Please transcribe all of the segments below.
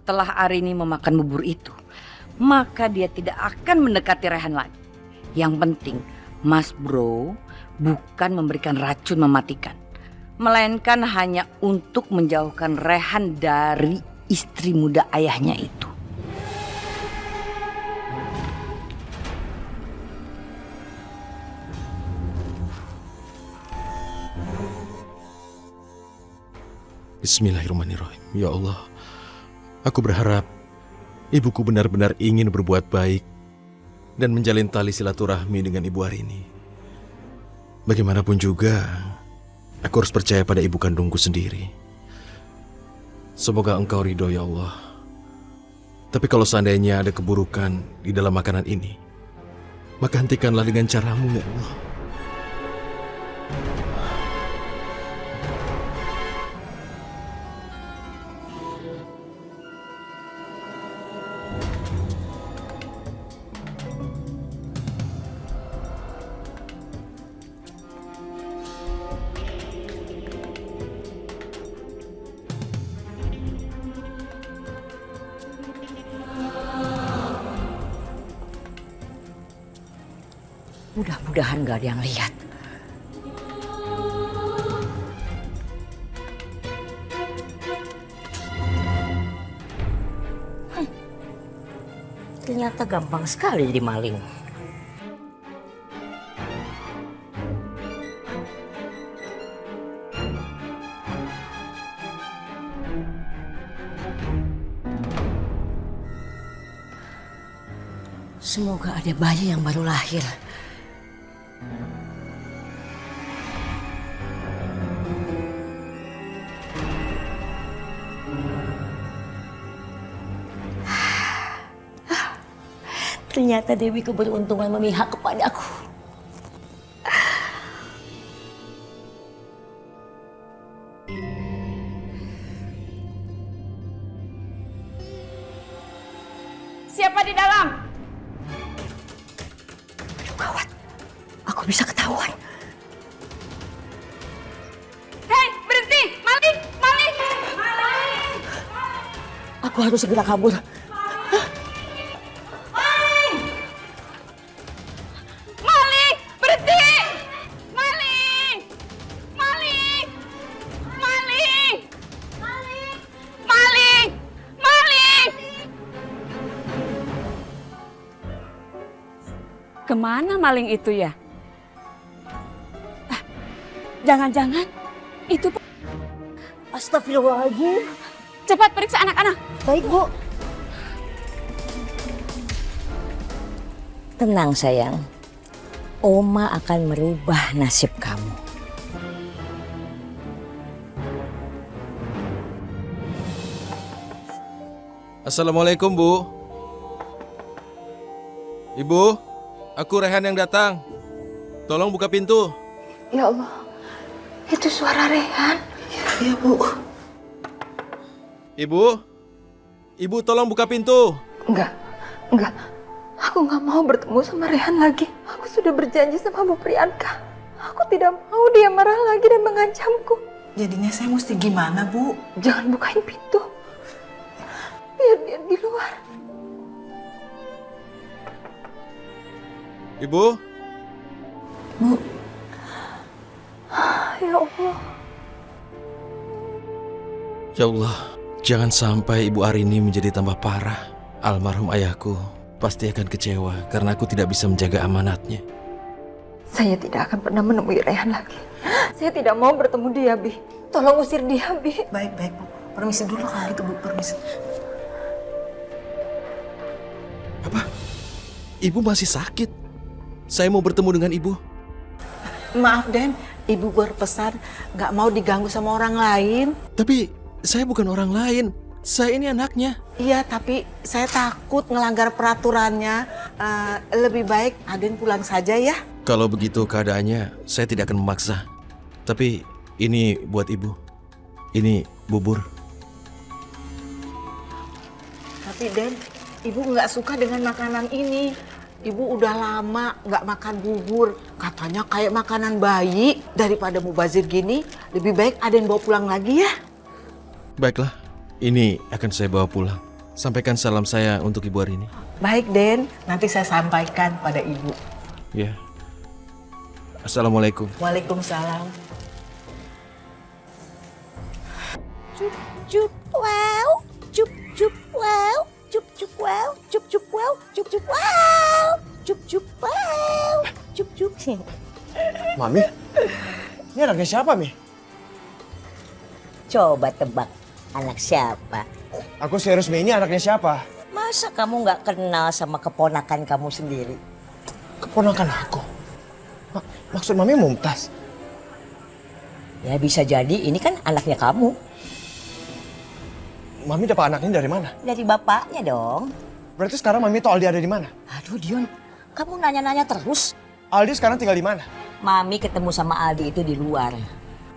setelah Arini memakan bubur itu, maka dia tidak akan mendekati Rehan lagi. Yang penting, Mas Bro bukan memberikan racun mematikan, melainkan hanya untuk menjauhkan Rehan dari istri muda ayahnya itu. Bismillahirrahmanirrahim. Ya Allah, aku berharap ibuku benar-benar ingin berbuat baik dan menjalin tali silaturahmi dengan Ibu Arini. Bagaimanapun juga, aku harus percaya pada ibu kandungku sendiri. Semoga Engkau ridho, ya Allah. Tapi kalau seandainya ada keburukan di dalam makanan ini, maka hentikanlah dengan caramu, ya Allah. Mudah-mudahan gak ada yang lihat. Ternyata gampang sekali jadi maling. Semoga ada bayi yang baru lahir. Ternyata Dewi keberuntungan memihak kepadaku. Siapa di dalam? Aduh gawat, aku bisa ketahuan. Hei, berhenti! Maling! Maling! Maling! Aku harus segera kabur. Maling! Berhenti! Maling! Maling! Maling! Maling! Maling! Maling! Kemana maling itu ya? Jangan-jangan itu... Astagfirullahaladzim. Cepat periksa anak-anak. Baik, Bu. Tenang, sayang. Oma akan merubah nasib kamu. Assalamualaikum, Bu. Ibu, aku Rehan yang datang. Tolong buka pintu. Ya Allah, itu suara Rehan. Ya Bu. Ibu tolong buka pintu. Enggak. Aku nggak mau bertemu sama Rehan lagi. Aku sudah berjanji sama Bu Priyanka. Aku tidak mau dia marah lagi dan mengancamku. Jadinya saya mesti gimana, Bu? Jangan bukain pintu. Biar dia di luar. Ibu, Bu, Ya Allah. ya Allah, jangan sampai Ibu Arini menjadi tambah parah. Almarhum ayahku pasti akan kecewa karena aku tidak bisa menjaga amanatnya. Saya tidak akan pernah menemui Rehan lagi. Saya tidak mau bertemu dia, Bi. Tolong usir dia, Bi. baik, Bu. Permisi dulu kalau gitu, Bu. Permisi. Apa? Ibu masih sakit? Saya mau bertemu dengan Ibu. Maaf, Den. Ibu berpesan nggak mau diganggu sama orang lain. Tapi saya bukan orang lain. Saya ini anaknya. Iya, tapi saya takut ngelanggar peraturannya. Lebih baik Aden pulang saja ya. Kalau begitu keadaannya, saya tidak akan memaksa. Tapi ini buat Ibu. Ini bubur. Tapi Den, Ibu nggak suka dengan makanan ini. Ibu udah lama nggak makan bubur. Katanya kayak makanan bayi. Daripada mubazir gini, lebih baik Aden bawa pulang lagi ya. Baiklah, ini akan saya bawa pulang. Sampaikan salam saya untuk Ibu Arini. Baik, Den. Nanti saya sampaikan pada Ibu. Ya. Assalamualaikum. Waalaikumsalam. Cup wow, cup wow, cup wow, cup wow, cup wow, cup wow, cup. Mami, ini anaknya siapa, Mi? Coba tebak, anak siapa? Aku serius, Mi, ini anaknya siapa? Masa kamu nggak kenal sama keponakan kamu sendiri? Keponakan aku. Maksud Mami Mumtaz? Ya bisa jadi ini kan anaknya kamu. Mami dapat anak ini dari mana? Dari bapaknya dong. Berarti sekarang Mami tahu Aldi ada di mana? Aduh Dion, kamu nanya-nanya terus. Aldi sekarang tinggal di mana? Mami ketemu sama Aldi itu di luar.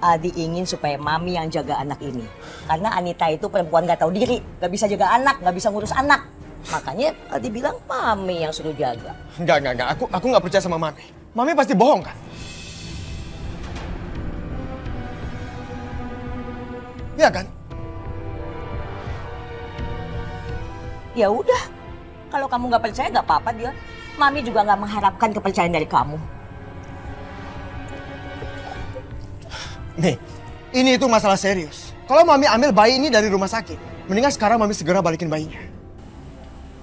Aldi ingin supaya Mami yang jaga anak ini. Karena Anita itu perempuan gak tahu diri, gak bisa jaga anak, gak bisa ngurus anak. Makanya Aldi bilang Mami yang suruh jaga. Enggak. Aku nggak percaya sama Mami. Mami pasti bohong kan? Iya kan? Ya udah, kalau kamu nggak percaya nggak apa-apa dia. Mami juga nggak mengharapkan kepercayaan dari kamu. Nih, ini itu masalah serius. Kalau Mami ambil bayi ini dari rumah sakit, mendingan sekarang Mami segera balikin bayinya.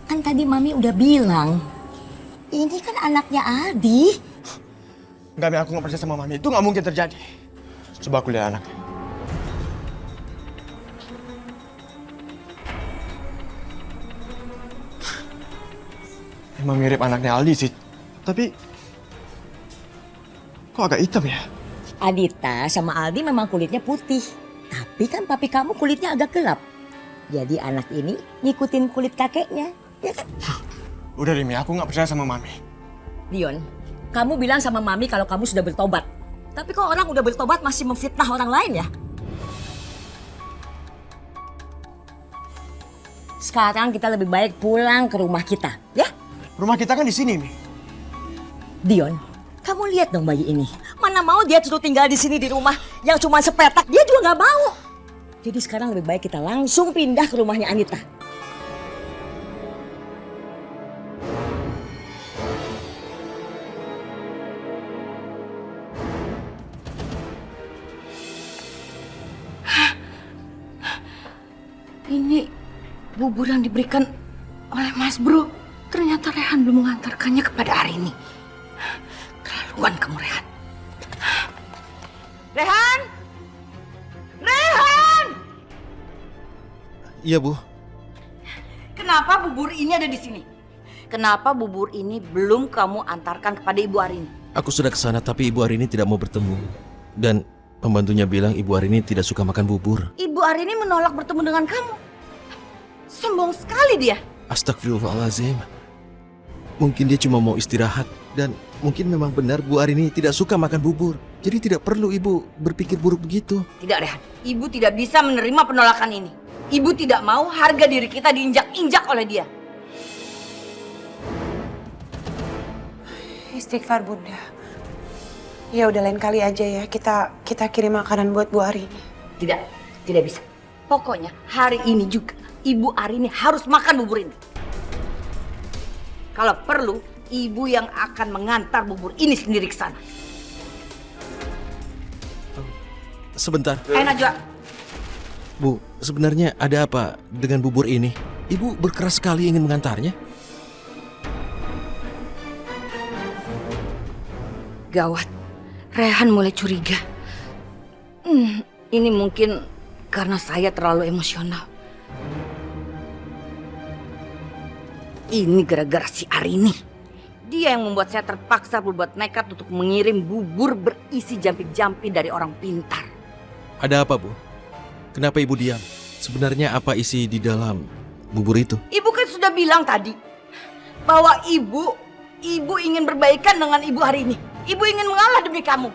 Kan tadi Mami udah bilang, ini kan anaknya Aldi. Enggak, Mi, aku nggak percaya sama Mami. Itu nggak mungkin terjadi. Coba aku lihat anaknya. Emang mirip anaknya Aldi sih. Tapi kok agak hitam ya? Adita sama Aldi memang kulitnya putih. Tapi kan papi kamu kulitnya agak gelap. Jadi anak ini ngikutin kulit kakeknya, ya kan? Udah Rimi, aku nggak percaya sama Mami. Dion, kamu bilang sama Mami kalau kamu sudah bertobat. Tapi kok orang udah bertobat masih memfitnah orang lain ya? Sekarang kita lebih baik pulang ke rumah kita, ya? Rumah kita kan di sini, Mi. Dion, kamu lihat dong bayi ini. Mana mau dia suruh tinggal di sini di rumah yang cuma sepetak, dia juga nggak mau. Jadi sekarang lebih baik kita langsung pindah ke rumahnya Anita. Ini bubur yang diberikan oleh Mas Bro. Ternyata Rehan belum mengantarkannya kepada Arini. Keterlaluan kamu, Rehan. Rehan! Rehan! Iya, Bu. Kenapa bubur ini ada di sini? Kenapa bubur ini belum kamu antarkan kepada Ibu Arini? Aku sudah ke sana tapi Ibu Arini tidak mau bertemu. Dan pembantunya bilang Ibu Arini tidak suka makan bubur. Ibu Arini menolak bertemu dengan kamu. Sombong sekali dia. Astagfirullahaladzim. Mungkin dia cuma mau istirahat. Dan mungkin memang benar Bu Arini tidak suka makan bubur. Jadi tidak perlu Ibu berpikir buruk begitu. Tidak, Rehan. Ibu tidak bisa menerima penolakan ini. Ibu tidak mau harga diri kita diinjak-injak oleh dia. Istighfar Bunda. Ya udah lain kali aja ya kita kirim makanan buat Bu Arini. Tidak, tidak bisa. Pokoknya hari ini juga Ibu Arini harus makan bubur ini. Kalau perlu, Ibu yang akan mengantar bubur ini sendiri ke sana. Sebentar. Ayo Najwa. Bu, sebenarnya ada apa dengan bubur ini? Ibu berkeras sekali ingin mengantarnya. Gawat, Rehan mulai curiga. Ini mungkin karena saya terlalu emosional. Ini gara-gara si Arini. Dia yang membuat saya terpaksa berbuat nekat untuk mengirim bubur berisi jampi-jampi dari orang pintar. Ada apa, Bu? Kenapa Ibu diam? Sebenarnya apa isi di dalam bubur itu? Ibu kan sudah bilang tadi bahwa ibu ingin berbaikan dengan Ibu Arini. Ibu ingin mengalah demi kamu.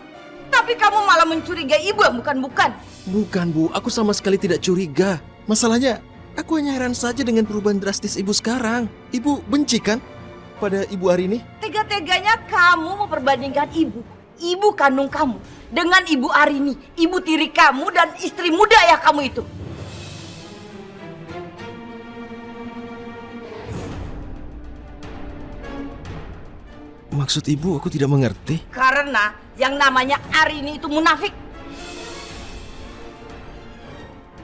Tapi kamu malah mencurigai Ibu yang bukan-bukan. Bukan, Bu. Aku sama sekali tidak curiga. Masalahnya, aku hanya heran saja dengan perubahan drastis Ibu sekarang. Ibu benci kan pada Ibu Arini? Tega-teganya kamu memperbandingkan ibu kandung kamu dengan Ibu Arini, ibu tiri kamu dan istri muda ayah kamu itu. Maksud ibu aku tidak mengerti. Karena yang namanya Arini itu munafik.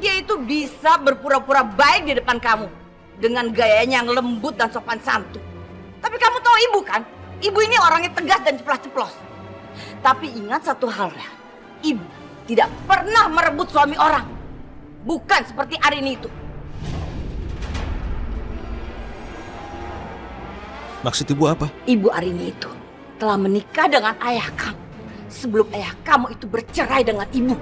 Dia itu bisa berpura-pura baik di depan kamu dengan gayanya yang lembut dan sopan santun. Tapi kamu tahu ibu kan? Ibu ini orangnya tegas dan ceplas-ceplos. Tapi ingat satu hal ya, ibu tidak pernah merebut suami orang. Bukan seperti Arini itu. Maksud ibu apa? Ibu Arini itu telah menikah dengan ayah kamu sebelum ayah kamu itu bercerai dengan ibu.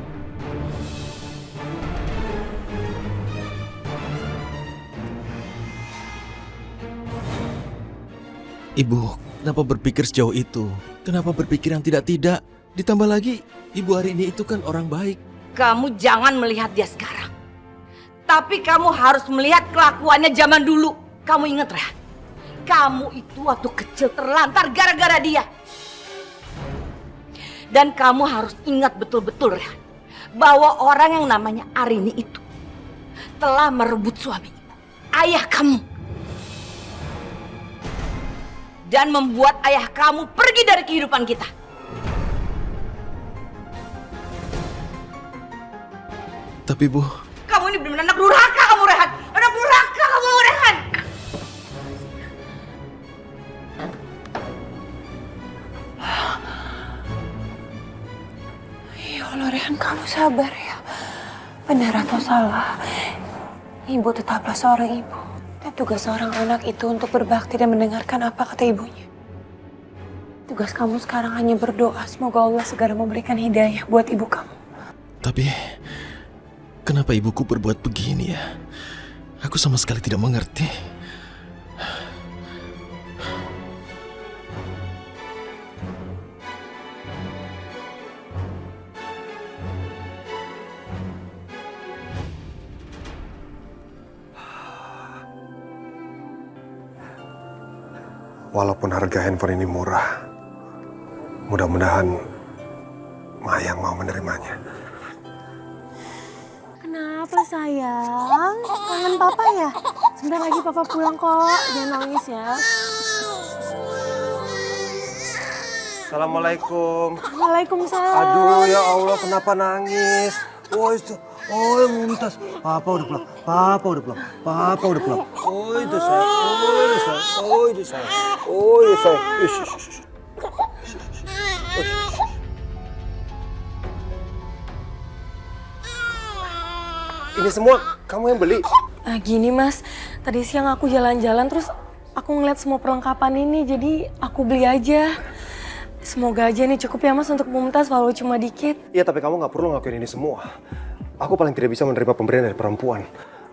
Ibu, kenapa berpikir sejauh itu? Kenapa berpikir yang tidak-tidak? Ditambah lagi, Ibu Arini itu kan orang baik. Kamu jangan melihat dia sekarang. Tapi kamu harus melihat kelakuannya zaman dulu. Kamu ingat, Rehan? Kamu itu waktu kecil terlantar gara-gara dia. Dan kamu harus ingat betul-betul, Rehan, bahwa orang yang namanya Arini itu telah merebut suami ibu, ayah kamu. Dan membuat ayah kamu pergi dari kehidupan kita. Tapi Bu, Kamu ini benar-benar anak durhaka kamu, Rehan. Anak durhaka kamu, Rehan. Ya Allah, Rehan, kamu sabar ya. Benar atau salah, ibu tetaplah seorang ibu. Dan tugas seorang anak itu untuk berbakti dan mendengarkan apa kata ibunya. Tugas kamu sekarang hanya berdoa, semoga Allah segera memberikan hidayah buat ibu kamu. tapi kenapa ibuku berbuat begini ya? Aku sama sekali tidak mengerti. Walaupun harga handphone ini murah, mudah-mudahan Mayang mau menerimanya. Kenapa sayang? Kangen papa ya? Sebentar lagi papa pulang kok, jangan nangis ya. Assalamualaikum. Waalaikumsalam. Aduh ya Allah, kenapa nangis? Oh itu, oh Mumtaz. Papa udah pulang, papa udah pulang, papa udah pulang. Oh itu saya, oh itu saya, oh itu saya, oh itu saya. Ish, ish, ish. Ini semua kamu yang beli? Gini mas, tadi siang aku jalan-jalan terus aku ngeliat semua perlengkapan ini jadi aku beli aja. Semoga aja ini cukup ya mas untuk Mumtaz walau cuma dikit. Iya tapi kamu nggak perlu ngelakuin ini semua. Aku paling tidak bisa menerima pemberian dari perempuan.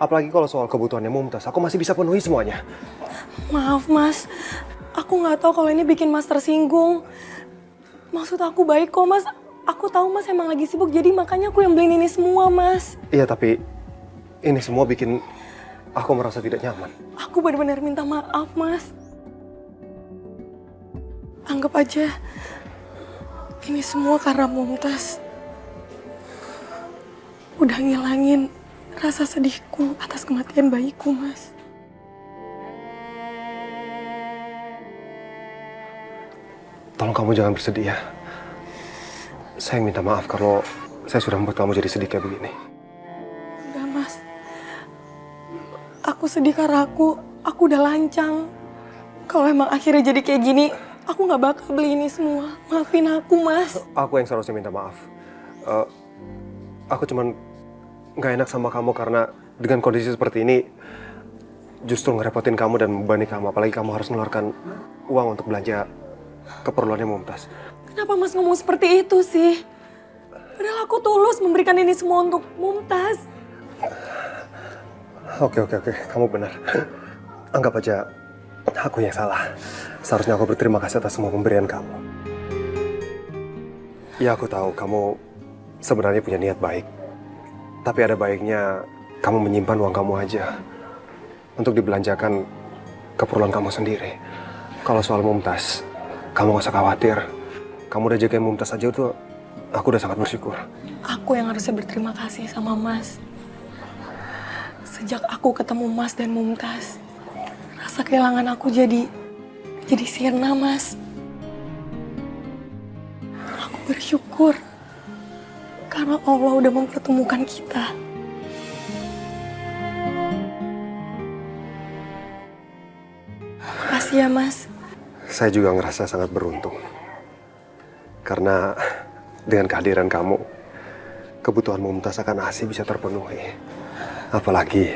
Apalagi kalau soal kebutuhannya Mumtaz, aku masih bisa penuhi semuanya. Maaf mas, aku nggak tahu kalau ini bikin mas tersinggung. Maksud aku baik kok mas, aku tahu mas emang lagi sibuk jadi makanya aku yang beliin ini semua mas. Iya tapi ini semua bikin aku merasa tidak nyaman. Aku benar-benar minta maaf mas. Anggap aja ini semua karena Mumtaz. Udah ngilangin rasa sedihku atas kematian bayiku mas. Tolong kamu jangan bersedih ya. Saya minta maaf kalau saya sudah membuat kamu jadi sedih kayak begini. Enggak mas. Aku sedih karena aku udah lancang. Kalau emang akhirnya jadi kayak gini, aku nggak bakal beli ini semua. Maafin aku mas. Aku yang seharusnya minta maaf. Aku cuman nggak enak sama kamu karena dengan kondisi seperti ini justru ngerepotin kamu dan membebani kamu. Apalagi kamu harus mengeluarkan uang untuk belanja keperluannya Mumtaz. Kenapa mas ngomong seperti itu sih? Padahal aku tulus memberikan ini semua untuk Mumtaz. Oke, kamu benar. Anggap aja aku yang salah. Seharusnya aku berterima kasih atas semua pemberian kamu. Ya aku tahu kamu sebenarnya punya niat baik. Tapi ada baiknya kamu menyimpan uang kamu aja untuk dibelanjakan keperluan kamu sendiri. Kalau soal Mumtaz, kamu gak usah khawatir. Kamu udah jagain Mumtaz aja itu, aku udah sangat bersyukur. Aku yang harusnya berterima kasih sama mas. Sejak aku ketemu mas dan Mumtaz, rasa kehilangan aku jadi sirna mas. bersyukur karena Allah udah mempertemukan kita. Makasih ya, Mas. Saya juga ngerasa sangat beruntung. Karena dengan kehadiran kamu, kebutuhan Mumtaz akan ASI bisa terpenuhi. Apalagi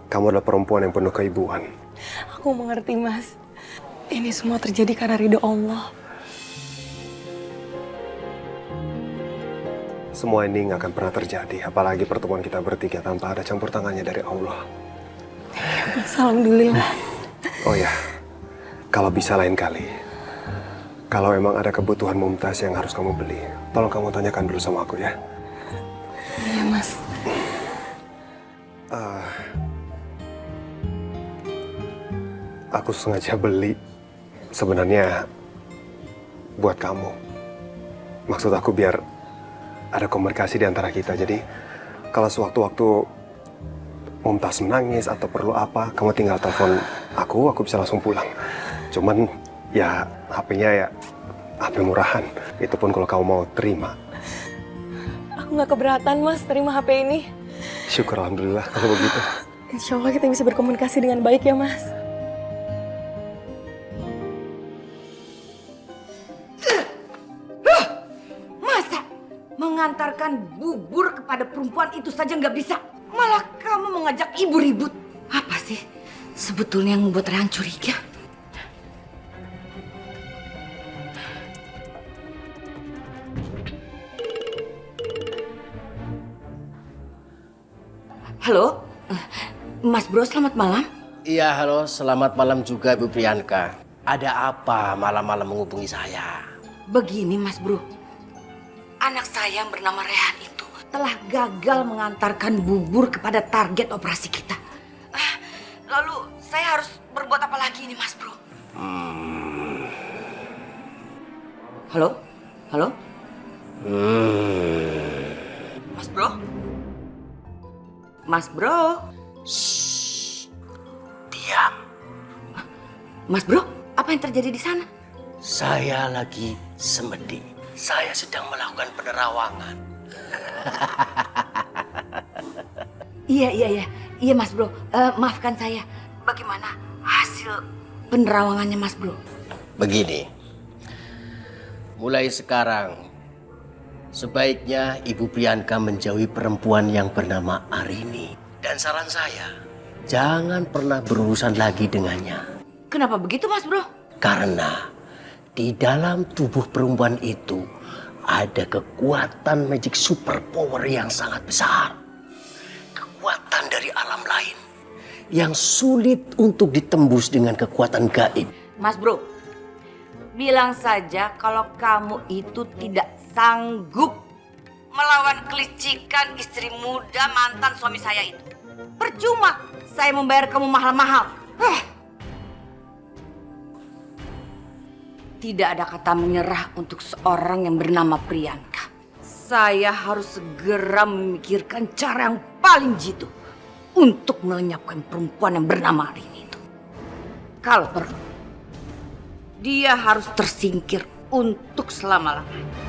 kamu adalah perempuan yang penuh keibuan. Aku mengerti, Mas. Ini semua terjadi karena ridho Allah. Semua ini nggak akan pernah terjadi, apalagi pertemuan kita bertiga tanpa ada campur tangannya dari Allah. Mas, alhamdulillah. Oh ya, kalau bisa lain kali, kalau emang ada kebutuhan Mumtaz yang harus kamu beli, tolong kamu tanyakan dulu sama aku ya. Iya, Mas. Aku sengaja beli sebenarnya buat kamu. Maksud aku biar ada komunikasi di antara kita. Jadi kalau sewaktu-waktu Mumtaz menangis atau perlu apa, kamu tinggal telepon aku bisa langsung pulang. Cuman ya HP-nya ya HP murahan. Itu pun kalau kamu mau terima. Aku nggak keberatan, Mas, terima HP ini. Syukur alhamdulillah kalau begitu. Insya Allah kita bisa berkomunikasi dengan baik ya, Mas. Mengantarkan bubur kepada perempuan itu saja nggak bisa. Malah kamu mengajak ibu ribut. Apa sih sebetulnya yang membuat Rehan curiga? Halo, Mas Bro, selamat malam. Iya, halo, selamat malam juga Bu Priyanka. Ada apa malam-malam menghubungi saya? Begini Mas Bro, anak saya yang bernama Rehan itu telah gagal mengantarkan bubur kepada target operasi kita. Lalu saya harus berbuat apa lagi ini Mas Bro? Halo? Halo? Mas Bro? Mas Bro? Shh, diam. Mas Bro, apa yang terjadi di sana? Saya lagi semedi. Saya sedang melakukan penerawangan. Iya Mas Bro. Maafkan saya. Bagaimana hasil penerawangannya Mas Bro? Begini, mulai sekarang sebaiknya Ibu Priyanka menjauhi perempuan yang bernama Arini. Dan saran saya, jangan pernah berurusan lagi dengannya. Kenapa begitu Mas Bro? Karena di dalam tubuh perempuan itu ada kekuatan magic super power yang sangat besar. Kekuatan dari alam lain yang sulit untuk ditembus dengan kekuatan gaib. Mas Bro, bilang saja kalau kamu itu tidak sanggup melawan kelicikan istri muda mantan suami saya itu. Percuma saya membayar kamu mahal-mahal. Tidak ada kata menyerah untuk seorang yang bernama Priyanka. Saya harus segera memikirkan cara yang paling jitu untuk melenyapkan perempuan yang bernama Arini itu. Kalau perlu, dia harus tersingkir untuk selama-lamanya.